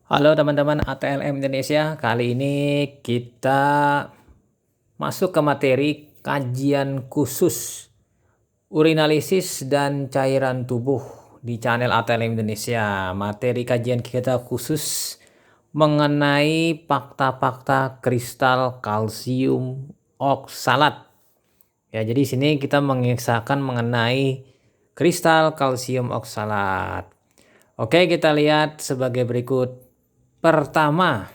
Halo teman-teman ATLM Indonesia, kali ini kita masuk ke materi kajian khusus urinalisis dan cairan tubuh di channel ATLM Indonesia. Materi kajian kita khusus mengenai fakta-fakta kristal kalsium oksalat. Ya, jadi sini kita mengisahkan mengenai kristal kalsium oksalat. Oke, kita lihat sebagai berikut. Pertama,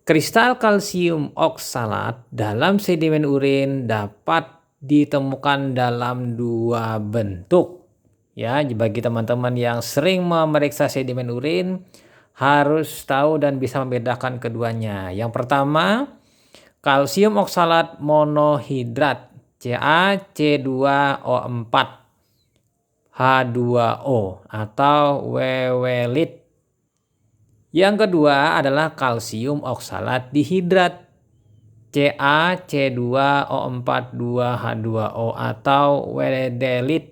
kristal kalsium oksalat dalam sedimen urin dapat ditemukan dalam dua bentuk. Ya, bagi teman-teman yang sering memeriksa sedimen urin harus tahu dan bisa membedakan keduanya. Yang pertama, kalsium oksalat monohidrat CaC2O4 H2O atau wewelit. Yang kedua adalah kalsium oksalat dihidrat CaC2O42H2O atau wedelit.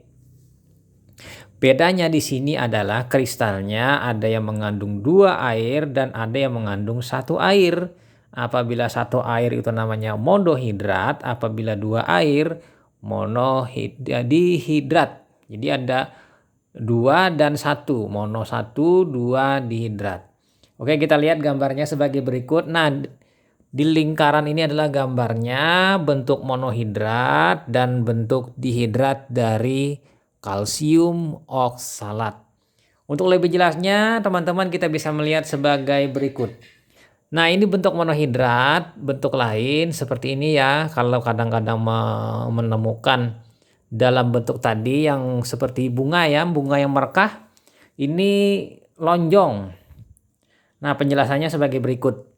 Bedanya di sini adalah kristalnya ada yang mengandung 2 air dan ada yang mengandung 1 air. Apabila 1 air itu namanya monohidrat, apabila 2 air monodihidrat. Jadi ada 2 dan 1, mono 1, 2 dihidrat. Oke, kita lihat gambarnya sebagai berikut. Nah, di lingkaran ini adalah gambarnya bentuk monohidrat dan bentuk dihidrat dari kalsium oksalat. Untuk lebih jelasnya, teman-teman kita bisa melihat sebagai berikut. Nah, ini bentuk monohidrat, bentuk lain seperti ini ya. Kalau kadang-kadang menemukan dalam bentuk tadi yang seperti bunga ya, bunga yang merekah, ini lonjong. Nah, penjelasannya sebagai berikut.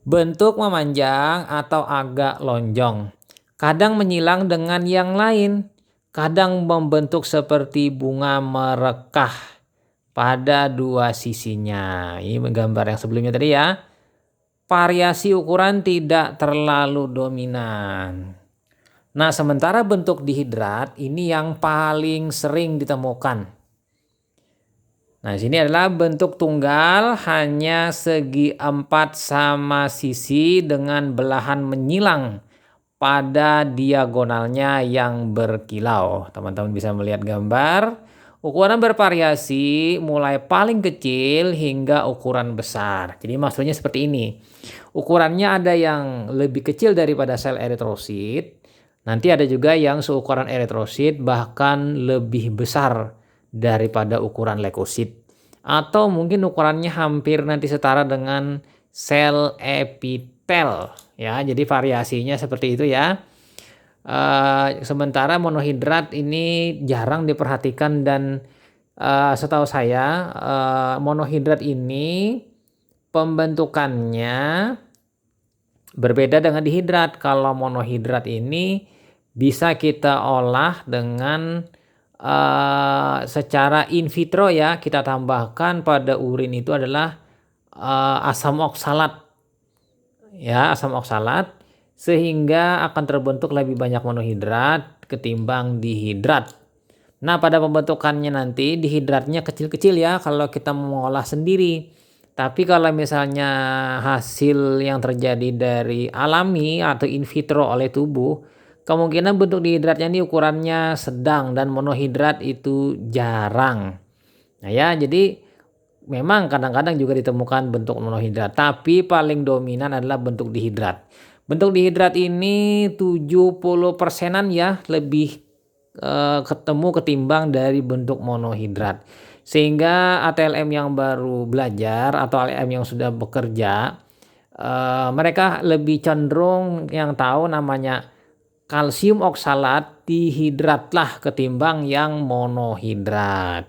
Bentuk memanjang atau agak lonjong. Kadang menyilang dengan yang lain. Kadang membentuk seperti bunga merekah pada dua sisinya. Ini gambar yang sebelumnya tadi ya. Variasi ukuran tidak terlalu dominan. Nah, sementara bentuk dihidrat ini yang paling sering ditemukan. Nah, sini adalah bentuk tunggal hanya segi 4 sama sisi dengan belahan menyilang pada diagonalnya yang berkilau. Teman-teman bisa melihat gambar. Ukuran bervariasi mulai paling kecil hingga ukuran besar. Jadi maksudnya seperti ini. Ukurannya ada yang lebih kecil daripada sel eritrosit. Nanti ada juga yang seukuran eritrosit bahkan lebih besar daripada ukuran leukosit. Atau mungkin ukurannya hampir nanti setara dengan sel epitel. Ya, jadi variasinya seperti itu ya. Sementara monohidrat ini jarang diperhatikan dan setahu saya monohidrat ini pembentukannya berbeda dengan dihidrat. Kalau monohidrat ini bisa kita olah dengan secara in vitro ya, kita tambahkan pada urin itu adalah asam oksalat. Ya, asam oksalat sehingga akan terbentuk lebih banyak monohidrat ketimbang dihidrat. Nah, pada pembentukannya nanti dihidratnya kecil-kecil ya kalau kita mau olah sendiri. Tapi kalau misalnya hasil yang terjadi dari alami atau in vitro oleh tubuh, kemungkinan bentuk dihidratnya ini ukurannya sedang dan monohidrat itu jarang. Nah ya, jadi memang kadang-kadang juga ditemukan bentuk monohidrat, tapi paling dominan adalah bentuk dihidrat. Bentuk dihidrat ini 70%-an ya lebih ketemu ketimbang dari bentuk monohidrat. Sehingga ATLM yang baru belajar atau ATLM yang sudah bekerja, mereka lebih cenderung yang tahu namanya kalsium oksalat dihidratlah ketimbang yang monohidrat.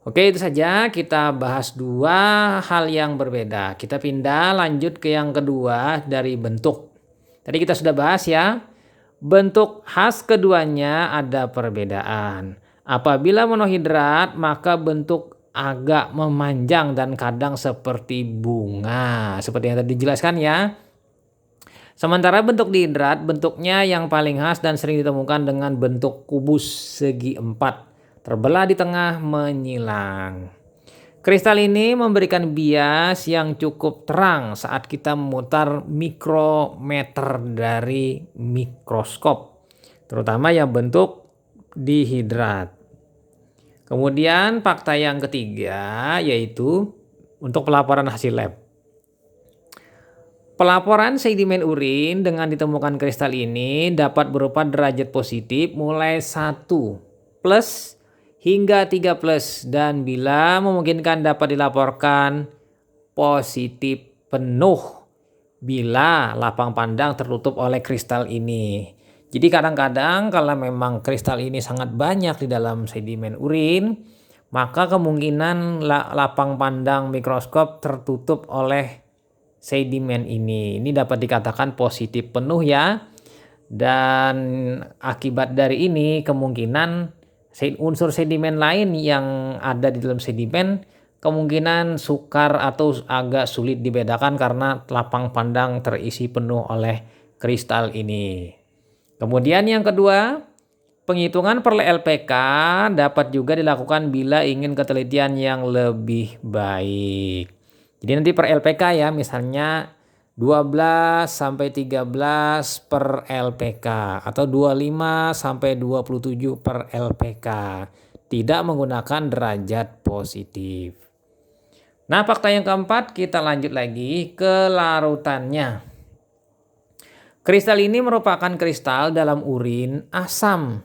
Oke, itu saja kita bahas dua hal yang berbeda. Kita pindah lanjut ke yang kedua dari bentuk. Tadi kita sudah bahas ya. Bentuk khas keduanya ada perbedaan. Apabila monohidrat maka bentuk agak memanjang dan kadang seperti bunga. Seperti yang tadi dijelaskan ya. Sementara bentuk dihidrat bentuknya yang paling khas dan sering ditemukan dengan bentuk kubus segi 4. Terbelah di tengah menyilang. Kristal ini memberikan bias yang cukup terang saat kita memutar mikrometer dari mikroskop, terutama yang bentuk dihidrat. Kemudian fakta yang ketiga yaitu untuk pelaporan hasil lab. Pelaporan sedimen urin dengan ditemukan kristal ini dapat berupa derajat positif mulai 1 plus hingga 3 plus, dan bila memungkinkan dapat dilaporkan positif penuh bila lapang pandang tertutup oleh kristal ini. Jadi kadang-kadang kalau memang kristal ini sangat banyak di dalam sedimen urin, maka kemungkinan lapang pandang mikroskop tertutup oleh sedimen ini. Ini dapat dikatakan positif penuh ya. Dan akibat dari ini kemungkinan unsur sedimen lain yang ada di dalam sedimen kemungkinan sukar atau agak sulit dibedakan karena lapang pandang terisi penuh oleh kristal ini. Kemudian yang kedua, penghitungan per LPK dapat juga dilakukan bila ingin ketelitian yang lebih baik. Jadi nanti per LPK ya, misalnya 12 sampai 13 per LPK atau 25 sampai 27 per LPK. Tidak menggunakan derajat positif. Nah, fakta yang keempat kita lanjut lagi ke larutannya. Kristal ini merupakan kristal dalam urin asam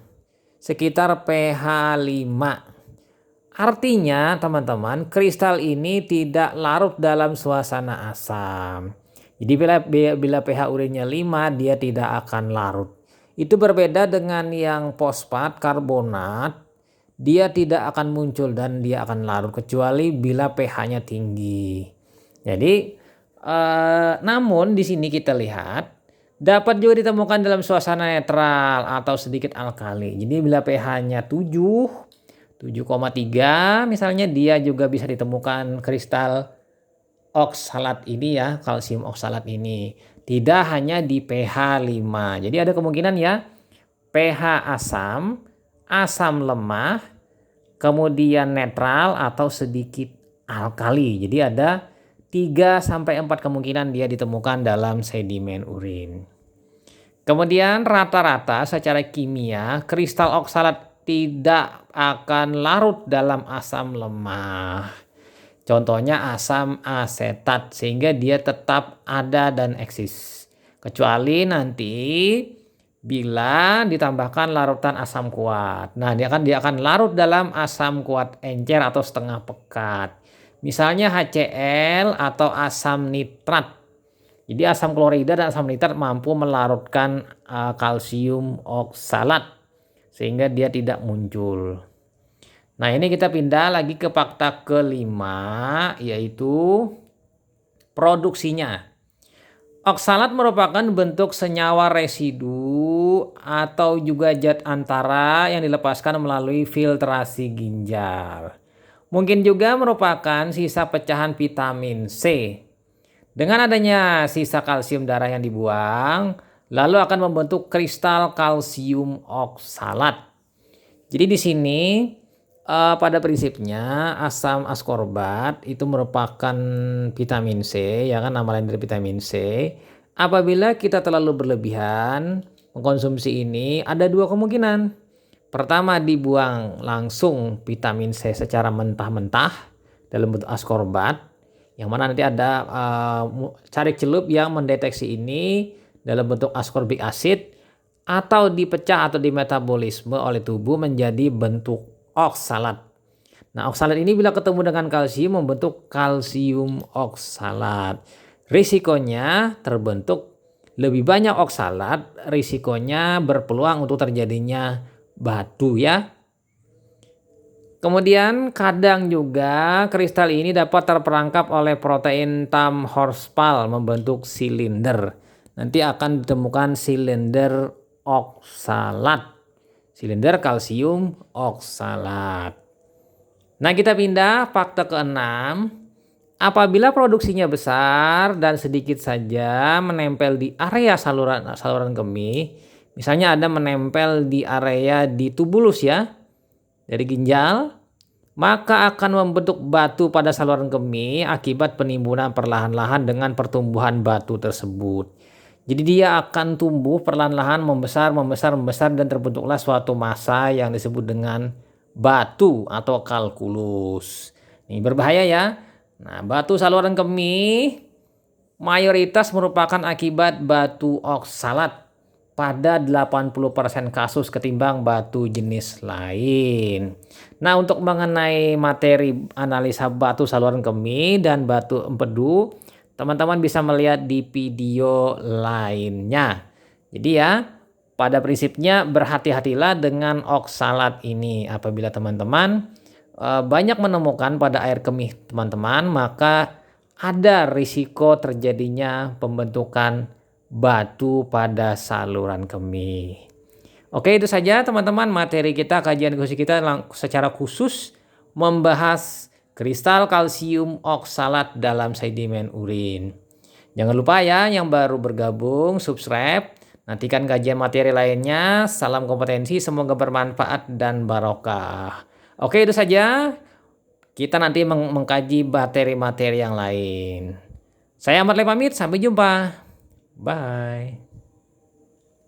sekitar pH 5. Artinya teman-teman, kristal ini tidak larut dalam suasana asam. Jadi bila pH urinnya 5 dia tidak akan larut. Itu berbeda dengan yang fosfat karbonat, dia tidak akan muncul dan dia akan larut kecuali bila pH-nya tinggi. Jadi namun di sini kita lihat dapat juga ditemukan dalam suasana netral atau sedikit alkali. Jadi bila pH-nya 7,3 misalnya, dia juga bisa ditemukan kristal oksalat ini ya, kalsium oksalat ini. Tidak hanya di pH 5. Jadi ada kemungkinan ya pH asam, asam lemah, kemudian netral atau sedikit alkali. Jadi ada 3 sampai 4 kemungkinan dia ditemukan dalam sedimen urin. Kemudian rata-rata secara kimia kristal oksalat tidak akan larut dalam asam lemah. Contohnya asam asetat, sehingga dia tetap ada dan eksis. Kecuali nanti bila ditambahkan larutan asam kuat. Nah, dia akan larut dalam asam kuat encer atau setengah pekat. Misalnya HCl atau asam nitrat. Jadi asam klorida dan asam nitrat mampu melarutkan kalsium oksalat sehingga dia tidak muncul. Nah, ini kita pindah lagi ke fakta kelima, yaitu produksinya. Oksalat merupakan bentuk senyawa residu atau juga zat antara yang dilepaskan melalui filtrasi ginjal. Mungkin juga merupakan sisa pecahan vitamin C. Dengan adanya sisa kalsium darah yang dibuang, lalu akan membentuk kristal kalsium oksalat. Jadi di sini pada prinsipnya asam askorbat itu merupakan vitamin C, ya kan, nama lain dari vitamin C. Apabila kita terlalu berlebihan mengkonsumsi ini, ada 2 kemungkinan. Pertama, dibuang langsung vitamin C secara mentah-mentah dalam bentuk askorbat, yang mana nanti ada carik celup yang mendeteksi ini dalam bentuk ascorbic acid, atau dipecah atau dimetabolisme oleh tubuh menjadi bentuk oksalat. Nah, oksalat ini bila ketemu dengan kalsium membentuk kalsium oksalat. Risikonya terbentuk lebih banyak oksalat, risikonya berpeluang untuk terjadinya batu ya. Kemudian kadang juga kristal ini dapat terperangkap oleh protein Tam-Horsfall membentuk silinder. Nanti akan ditemukan silinder oksalat. Silinder kalsium oksalat. Nah, kita pindah fakta ke-6. Apabila produksinya besar dan sedikit saja menempel di area saluran kemih, misalnya ada menempel di area di tubulus ya, dari ginjal, maka akan membentuk batu pada saluran kemih akibat penimbunan perlahan-lahan dengan pertumbuhan batu tersebut. Jadi dia akan tumbuh perlahan-lahan, membesar, membesar, membesar, dan terbentuklah suatu massa yang disebut dengan batu atau kalkulus. Ini berbahaya ya. Nah, batu saluran kemih mayoritas merupakan akibat batu oksalat pada 80% kasus ketimbang batu jenis lain. Nah, untuk mengenai materi analisa batu saluran kemih dan batu empedu, teman-teman bisa melihat di video lainnya. Jadi ya, pada prinsipnya berhati-hatilah dengan oksalat ini. Apabila teman-teman banyak menemukan pada air kemih teman-teman, maka ada risiko terjadinya pembentukan batu pada saluran kemih. Oke, itu saja teman-teman materi kita, kajian diskusi kita secara khusus membahas kristal kalsium oksalat dalam sedimen urin. Jangan lupa ya yang baru bergabung subscribe, nantikan kajian materi lainnya. Salam kompetensi, semoga bermanfaat dan barokah. Oke, itu saja. Kita nanti mengkaji materi-materi yang lain. Saya Ahmad Le pamit, sampai jumpa. Bye.